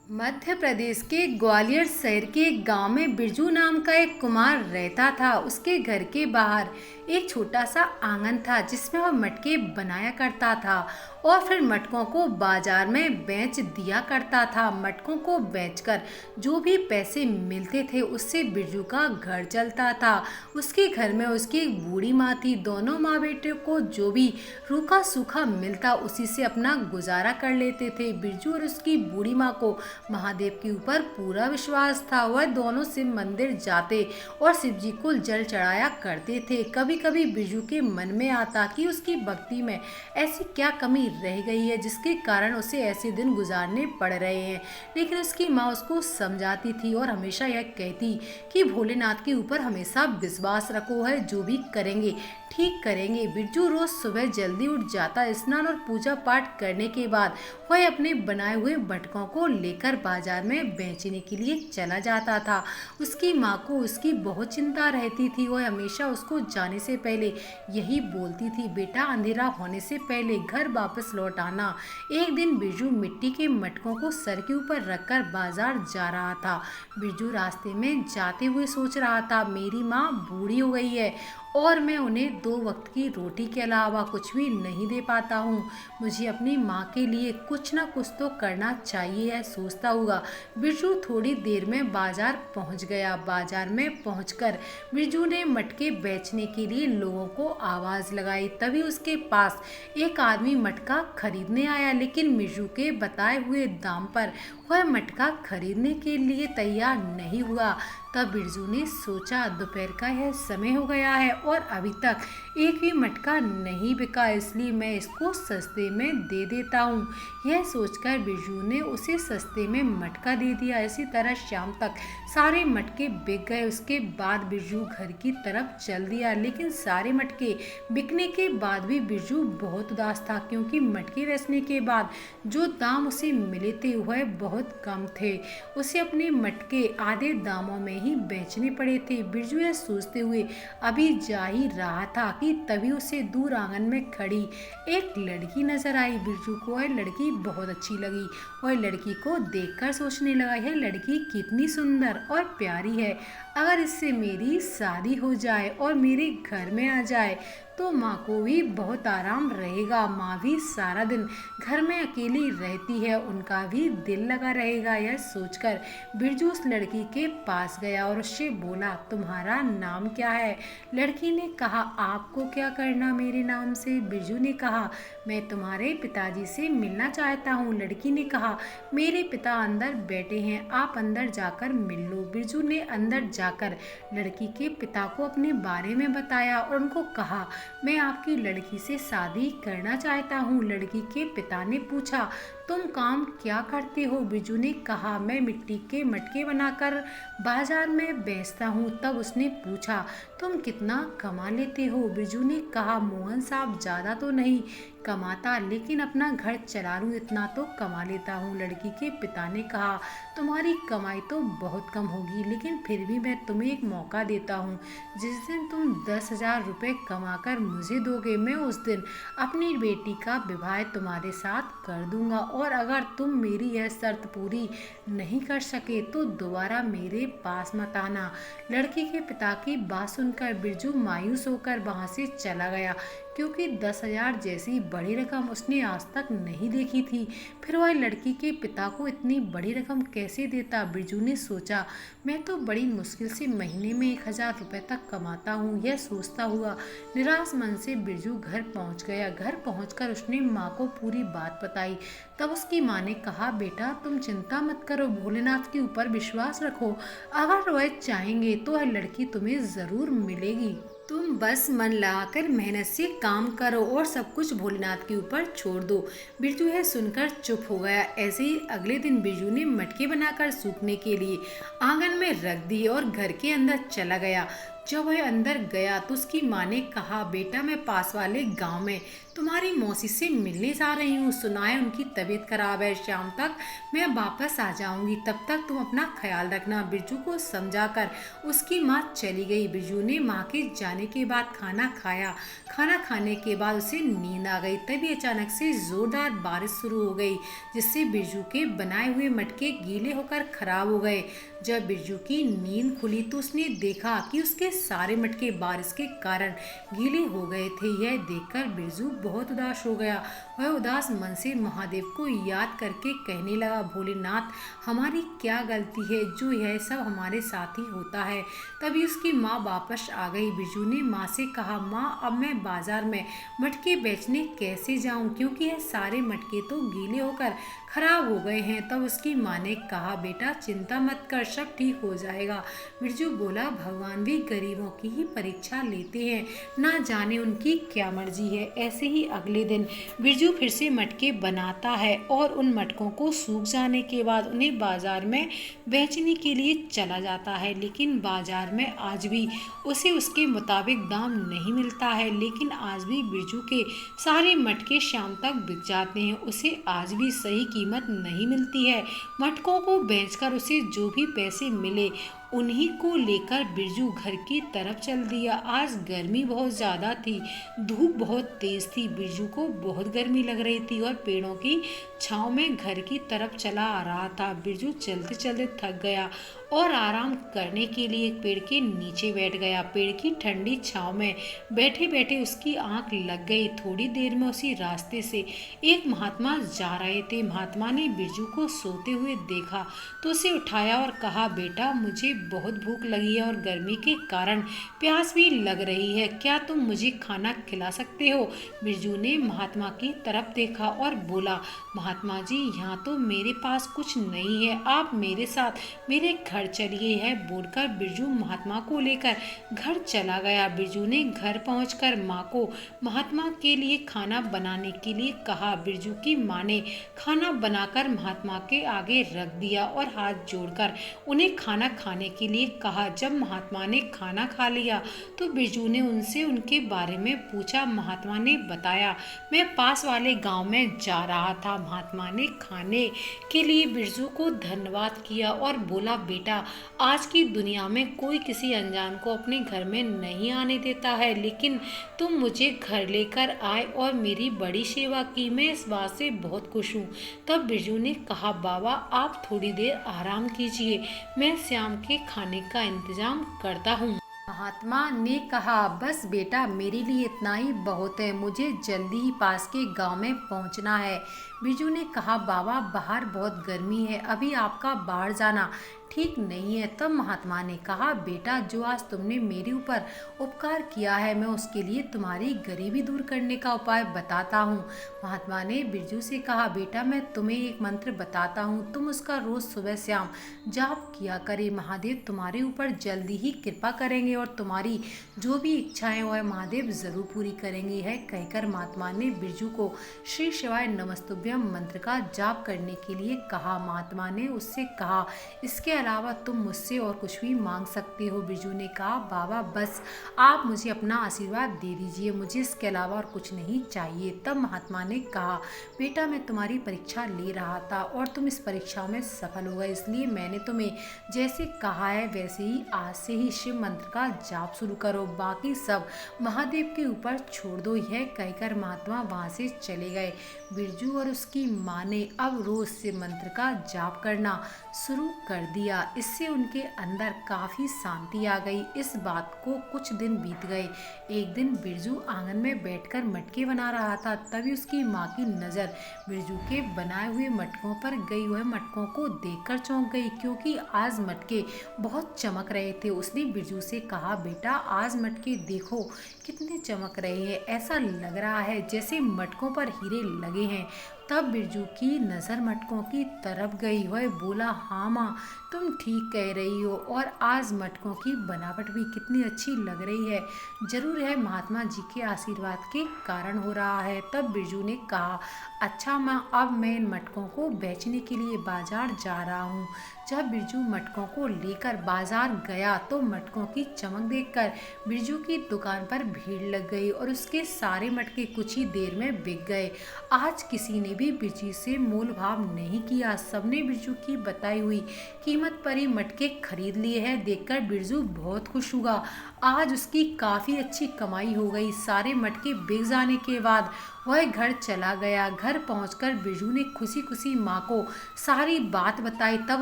मध्य प्रदेश के ग्वालियर शहर के एक गांव में बिरजू नाम का एक कुम्हार रहता था। उसके घर के बाहर एक छोटा सा आंगन था जिसमें वह मटके बनाया करता था और फिर मटकों को बाजार में बेच दिया करता था। मटकों को बेचकर जो भी पैसे मिलते थे उससे बिरजू का घर चलता था। उसके घर में उसकी एक बूढ़ी माँ थी। दोनों माँ बेटे को जो भी रूखा सूखा मिलता उसी से अपना गुजारा कर लेते थे। बिरजू और उसकी बूढ़ी माँ को महादेव के ऊपर पूरा विश्वास था। वह दोनों शिव मंदिर जाते और शिव जी को जल चढ़ाया करते थे। कभी कभी बिरजू के मन में आता कि उसकी भक्ति में ऐसी क्या कमी रह गई है जिसके कारण उसे ऐसे दिन गुजारने पड़ रहे हैं, लेकिन उसकी माँ उसको समझाती थी और हमेशा यह कहती कि भोलेनाथ के ऊपर हमेशा विश्वास रखो, है जो भी करेंगे ठीक करेंगे। बिरजू रोज सुबह जल्दी उठ जाता। स्नान और पूजा पाठ करने के बाद वह अपने बनाए हुए मटकों को लेकर बाजार में बेचने के लिए चला जाता था। उसकी माँ को उसकी बहुत चिंता रहती थी। वह हमेशा उसको जाने से पहले यही बोलती थी, बेटा अंधेरा होने से पहले घर वापस लौट आना। एक दिन बिरजू मिट्टी के मटकों को सर के ऊपर रखकर बाजार जा रहा था। बिरजू रास्ते में जाते हुए सोच रहा था, मेरी माँ बूढ़ी हो गई है और मैं उन्हें 2 वक्त की रोटी के अलावा कुछ भी नहीं दे पाता हूँ। मुझे अपनी माँ के लिए कुछ ना कुछ तो करना चाहिए है, सोचता हुआ बिरजू थोड़ी देर में बाजार पहुँच गया। बाजार में पहुँचकर बिरजू ने मटके बेचने के लिए लोगों को आवाज़ लगाई। तभी उसके पास एक आदमी मटका खरीदने आया, लेकिन बिरजू के बताए हुए दाम पर वह मटका खरीदने के लिए तैयार नहीं हुआ। तब बिरजू ने सोचा, दोपहर का यह समय हो गया है और अभी तक एक भी मटका नहीं बिका, इसलिए मैं इसको सस्ते में दे देता हूँ। यह सोचकर बिरजू ने उसे सस्ते में मटका दे दिया। इसी तरह शाम तक सारे मटके बिक गए। उसके बाद बिरजू घर की तरफ चल दिया, लेकिन सारे मटके बिकने के बाद भी बिरजू बहुत उदास था, क्योंकि मटके बेचने के बाद जो दाम उसे मिले थे वह बहुत कम थे। उसे अपने मटके आधे दामों में ही बेचने पड़े थे। बिरजू यह सोचते हुए अभी जा ही रहा था कि तभी उसे दूर आंगन में खड़ी एक लड़की नजर आई। बिरजू को वह लड़की बहुत अच्छी लगी। वह लड़की को देखकर सोचने लगा, यह लड़की कितनी सुंदर और प्यारी है। अगर इससे मेरी शादी हो जाए और मेरे घर में आ जाए तो माँ को भी बहुत आराम रहेगा। माँ भी सारा दिन घर में अकेली रहती है, उनका भी दिल लगा रहेगा। यह सोचकर बिरजू उस लड़की के पास गया और उससे बोला, तुम्हारा नाम क्या है? लड़की ने कहा, आपको क्या करना मेरे नाम से? बिरजू ने कहा, मैं तुम्हारे पिताजी से मिलना चाहता हूँ। लड़की ने कहा, मेरे पिता अंदर बैठे हैं, आप अंदर जाकर मिल लो। बिरजू ने अंदर जाकर लड़की के पिता को अपने बारे में बताया और उनको कहा, मैं आपकी लड़की से शादी करना चाहता हूँ। लड़की के पिता ने पूछा, तुम काम क्या करते हो? बिरजू ने कहा, मैं मिट्टी के मटके बनाकर बाजार में बेचता हूँ। तब उसने पूछा, तुम कितना कमा लेते हो? बिरजू ने कहा, मोहन साहब ज़्यादा तो नहीं कमाता, लेकिन अपना घर चला लूँ इतना तो कमा लेता हूँ। लड़की के पिता ने कहा, तुम्हारी कमाई तो बहुत कम होगी, लेकिन फिर भी मैं तुम्हें एक मौका देता हूँ। जिस दिन तुम 10,000 रुपये कमाकर मुझे दोगे, मैं उस दिन अपनी बेटी का विवाह तुम्हारे साथ कर दूंगा, और अगर तुम मेरी यह शर्त पूरी नहीं कर सके तो दोबारा मेरे पास मत आना। लड़की के पिता की बात सुनकर बिरजू मायूस होकर वहां से चला गया, क्योंकि 10,000 जैसी बड़ी रकम उसने आज तक नहीं देखी थी। फिर वह लड़की के पिता को इतनी बड़ी रकम कैसे देता? बिरजू ने सोचा, मैं तो बड़ी मुश्किल से महीने में 1,000 रुपये तक कमाता हूँ। यह सोचता हुआ निराश मन से बिरजू घर पहुँच गया। घर पहुँचकर उसने माँ को पूरी बात बताई। तब उसकी माँ ने कहा, बेटा तुम चिंता मत करो, भोलेनाथ के ऊपर विश्वास रखो, अगर वह चाहेंगे तो वह लड़की तुम्हें ज़रूर मिलेगी। तुम बस मन लगाकर मेहनत से काम करो और सब कुछ भोलेनाथ के ऊपर छोड़ दो। बिरजू यह सुनकर चुप हो गया। ऐसे ही अगले दिन बिरजू ने मटके बनाकर सूखने के लिए आंगन में रख दिए और घर के अंदर चला गया। जब वह अंदर गया तो उसकी माँ ने कहा, बेटा मैं पास वाले गांव में तुम्हारी मौसी से मिलने जा रही हूँ। सुना है उनकी तबीयत खराब है, शाम तक मैं वापस आ जाऊंगी, तब तक तुम अपना ख्याल रखना। बिरजू को समझाकर उसकी माँ चली गई। बिरजू ने माँ के जाने के बाद खाना खाया। खाना खाने के बाद उसे नींद आ गई। तभी अचानक से जोरदार बारिश शुरू हो गई, जिससे बिरजू के बनाए हुए मटके गीले होकर खराब हो गए। जब बिरजू की नींद खुली तो उसने देखा कि उसके सारे मटके बारिश के कारण गीले हो गए थे। यह देखकर बिरजू बहुत उदास हो गया। वह उदास मन से महादेव को याद करके कहने लगा, भोलेनाथ हमारी क्या गलती है जो यह सब हमारे साथ ही होता है। तभी उसकी माँ वापस आ गई। बिरजू ने माँ से कहा, माँ अब मैं बाजार में मटके बेचने कैसे जाऊँ, क्योंकि यह सारे मटके तो गीले होकर खराब हो गए हैं। तब उसकी माँ ने कहा, बेटा चिंता मत कर, सब ठीक हो जाएगा। बिरजू बोला, भगवान भी गरीबों की ही परीक्षा लेते हैं, ना जाने उनकी क्या मर्जी है। ऐसे ही अगले दिन बिरजू फिर से मटके बनाता है और उन मटकों को सूख जाने के बाद उन्हें बाजार में बेचने के लिए चला जाता है। लेकिन बाजार में आज भी उसे उसके मुताबिक दाम नहीं मिलता है। लेकिन आज भी बिरजू के सारे मटके शाम तक बिक जाते हैं। उसे आज भी सही कीमत नहीं मिलती है। मटकों को बेचकर उसे जो भी पैसे मिले उन्हीं को लेकर बिरजू घर की तरफ चल दिया। आज गर्मी बहुत ज़्यादा थी, धूप बहुत तेज थी। बिरजू को बहुत गर्मी लग रही थी और पेड़ों की छांव में घर की तरफ चला आ रहा था। बिरजू चलते चलते थक गया और आराम करने के लिए एक पेड़ के नीचे बैठ गया। पेड़ की ठंडी छांव में बैठे बैठे उसकी आंख लग गई। थोड़ी देर में उसी रास्ते से एक महात्मा जा रहे थे। महात्मा ने बिरजू को सोते हुए देखा तो उसे उठाया और कहा, बेटा मुझे बहुत भूख लगी है और गर्मी के कारण प्यास भी लग रही है, क्या तुम मुझे खाना खिला सकते हो। बिरजू ने महात्मा की तरफ देखा और बोला, महात्मा जी यहाँ तो मेरे पास कुछ नहीं है, आप मेरे साथ मेरे घर चलिए। है बोलकर बिरजू महात्मा को लेकर घर चला गया। बिरजू ने घर पहुंचकर माँ को महात्मा के लिए खाना बनाने के लिए कहा। बिरजू की माँ ने खाना बनाकर महात्मा के आगे रख दिया और हाथ जोड़कर उन्हें खाना खाने के लिए कहा। जब महात्मा ने खाना खा लिया तो बिरजू ने उनसे उनके बारे में पूछा। महात्मा ने बताया, मैं पास वाले गांव में जा रहा था। महात्मा ने खाने के लिए बिरजू को धन्यवाद किया और बोला, बेटा आज की दुनिया में कोई किसी अनजान को अपने घर में नहीं आने देता है, लेकिन तुम मुझे घर लेकर आए और मेरी बड़ी सेवा की, मैं इस बात से बहुत खुश हूँ। तब बिरजू ने कहा, बाबा आप थोड़ी देर आराम कीजिए, मैं शाम के खाने का इंतजाम करता हूँ। महात्मा ने कहा, बस बेटा मेरे लिए इतना ही बहुत है, मुझे जल्दी ही पास के गांव में पहुंचना है। बिरजू ने कहा, बाबा बाहर बहुत गर्मी है, अभी आपका बाहर जाना ठीक नहीं है। तब महात्मा ने कहा, बेटा जो आज तुमने मेरे ऊपर उपकार किया है, मैं उसके लिए तुम्हारी गरीबी दूर करने का उपाय बताता हूँ। महात्मा ने बिरजू से कहा, बेटा मैं तुम्हें एक मंत्र बताता हूँ, तुम उसका रोज सुबह शाम जाप किया करे, महादेव तुम्हारे ऊपर जल्दी ही कृपा करेंगे और तुम्हारी जो भी इच्छाएं वह महादेव जरूर पूरी करेंगे। है कहकर महात्मा ने बिरजू को श्री शिवाय नमस्तुभ्यम मंत्र का जाप करने के लिए कहा। महात्मा ने उससे कहा, इसके अलावा तुम मुझसे और कुछ भी मांग सकते हो। बिरजू ने कहा, बाबा बस आप मुझे अपना आशीर्वाद दे दीजिए, मुझे इसके अलावा और कुछ नहीं चाहिए। तब महात्मा ने कहा, बेटा मैं तुम्हारी परीक्षा ले रहा था और तुम इस परीक्षा में सफल हो गए, इसलिए मैंने तुम्हें जैसे कहा है वैसे ही आज से ही शिव मंत्र का जाप शुरू करो, बाकी सब महादेव के ऊपर छोड़ दो। यह कहकर महात्मा वहां से चले गए। बिरजू और उसकी माँ ने अब रोज शिव मंत्र का जाप करना शुरू कर दिया। इससे उनके अंदर काफी शांति आ गई। इस बात को कुछ दिन बीत गए। एक दिन बिरजू आंगन में बैठकर मटके बना रहा था। तभी उसकी माँ की नजर बिरजू के बनाए हुए मटकों पर गई। वह मटकों को देखकर चौंक गई, क्योंकि आज मटके बहुत चमक रहे थे। उसने बिरजू से कहा, बेटा आज मटके देखो कितने चमक रहे हैं, ऐसा लग रहा है जैसे मटकों पर हीरे लगे हैं। तब बिरजू की नज़र मटकों की तरफ गई। वह बोला, हाँ माँ, तुम ठीक कह रही हो, और आज मटकों की बनावट भी कितनी अच्छी लग रही है। जरूर है महात्मा जी के आशीर्वाद के कारण हो रहा है। तब बिरजू ने कहा, अच्छा माँ, अब मैं इन मटकों को बेचने के लिए बाजार जा रहा हूँ। जब बिरजू मटकों को लेकर बाजार गया तो मटकों की चमक देखकर बिरजू की दुकान पर भीड़ लग गई और उसके सारे मटके कुछ ही देर में बिक गए। आज किसी ने भी बिरजू से मोल भाव नहीं किया। सबने बिरजू की बताई हुई कीमत पर ही मटके खरीद लिए हैं। देखकर बिरजू बहुत खुश हुआ। आज उसकी काफ़ी अच्छी कमाई हो गई। सारे मटके बिक जाने के बाद वह घर चला गया। घर पहुंचकर बिरजू ने खुशी खुशी माँ को सारी बात बताई। तब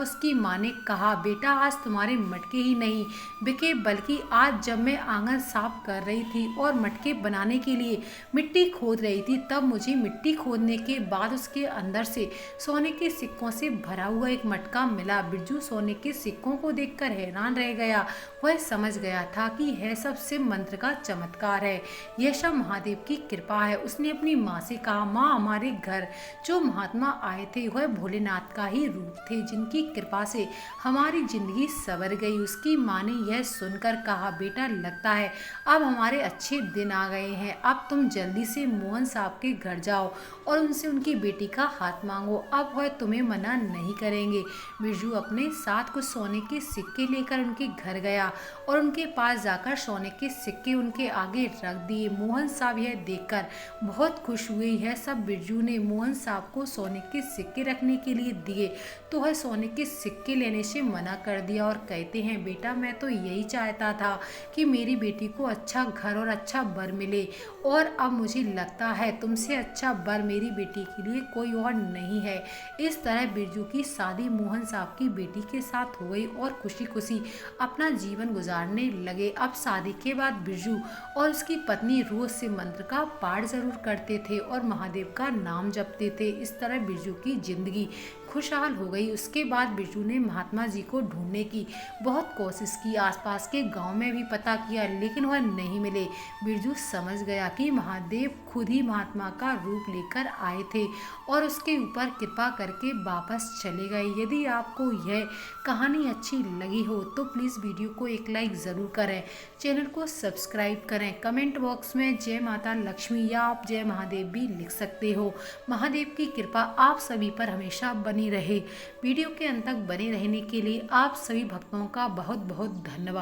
उसकी माँ ने कहा, बेटा, आज तुम्हारे मटके ही नहीं बिके, बल्कि आज जब मैं आंगन साफ कर रही थी और मटके बनाने के लिए मिट्टी खोद रही थी, तब मुझे मिट्टी खोदने के बाद उसके अंदर से सोने के सिक्कों से भरा हुआ एक मटका मिला। बिरजू सोने के सिक्कों को देखकर हैरान रह गया। वह समझ गया था कि यह सब शिव मंत्र का चमत्कार है, यह सब महादेव की कृपा है। उसने अपनी माँ से कहा, माँ, हमारे घर जो महात्मा आए थे वह भोलेनाथ का ही रूप थे, जिनकी कृपा से हमारी जिंदगी संवर गई। उसकी माँ ने यह सुनकर कहा, बेटा, लगता है अब हमारे अच्छे दिन आ गए हैं। अब तुम जल्दी से मोहन साहब के घर जाओ और उनसे उनकी बेटी का हाथ मांगो। अब वह तुम्हें मना नहीं करेंगे। बिरजू अपने साथ कुछ सोने के सिक्के लेकर उनके घर गया और उनके पास जाकर सोने के सिक्के उनके आगे रख दिए। मोहन साहब यह देखकर बहुत खुश हुए। यह सब बिरजू ने मोहन साहब को सोने के सिक्के रखने के लिए दिए तो वह सोने के सिक्के लेने से मना कर दिया और कहते हैं, बेटा, मैं तो यही चाहता था कि मेरी बेटी को अच्छा घर और अच्छा वर मिले, और अब मुझे लगता है तुमसे अच्छा वर मेरी बेटी के लिए कोई और नहीं है। इस तरह बिरजू की शादी मोहन साहब की बेटी के साथ हो गई और खुशी खुशी अपना जीवन गुजारने लगे। अब शादी के बाद बिरजू और उसकी पत्नी रोज से मंत्र का पाठ जरूर करते थे और महादेव का नाम जपते थे। इस तरह बिरजू की जिंदगी खुशहाल हो गई। उसके बाद बिरजू ने महात्मा जी को ढूंढने की बहुत कोशिश की। आसपास के गांव में भी पता किया, लेकिन वह नहीं मिले। बिरजू समझ गया कि महादेव खुद ही महात्मा का रूप लेकर आए थे और उसके ऊपर कृपा करके वापस चले गए। यदि आपको यह कहानी अच्छी लगी हो तो प्लीज़ वीडियो को एक लाइक ज़रूर करें, चैनल को सब्सक्राइब करें। कमेंट बॉक्स में जय माता लक्ष्मी या आप जय महादेव भी लिख सकते हो। महादेव की कृपा आप सभी पर हमेशा बनी रहे। वीडियो के अंत तक बने रहने के लिए आप सभी भक्तों का बहुत बहुत धन्यवाद।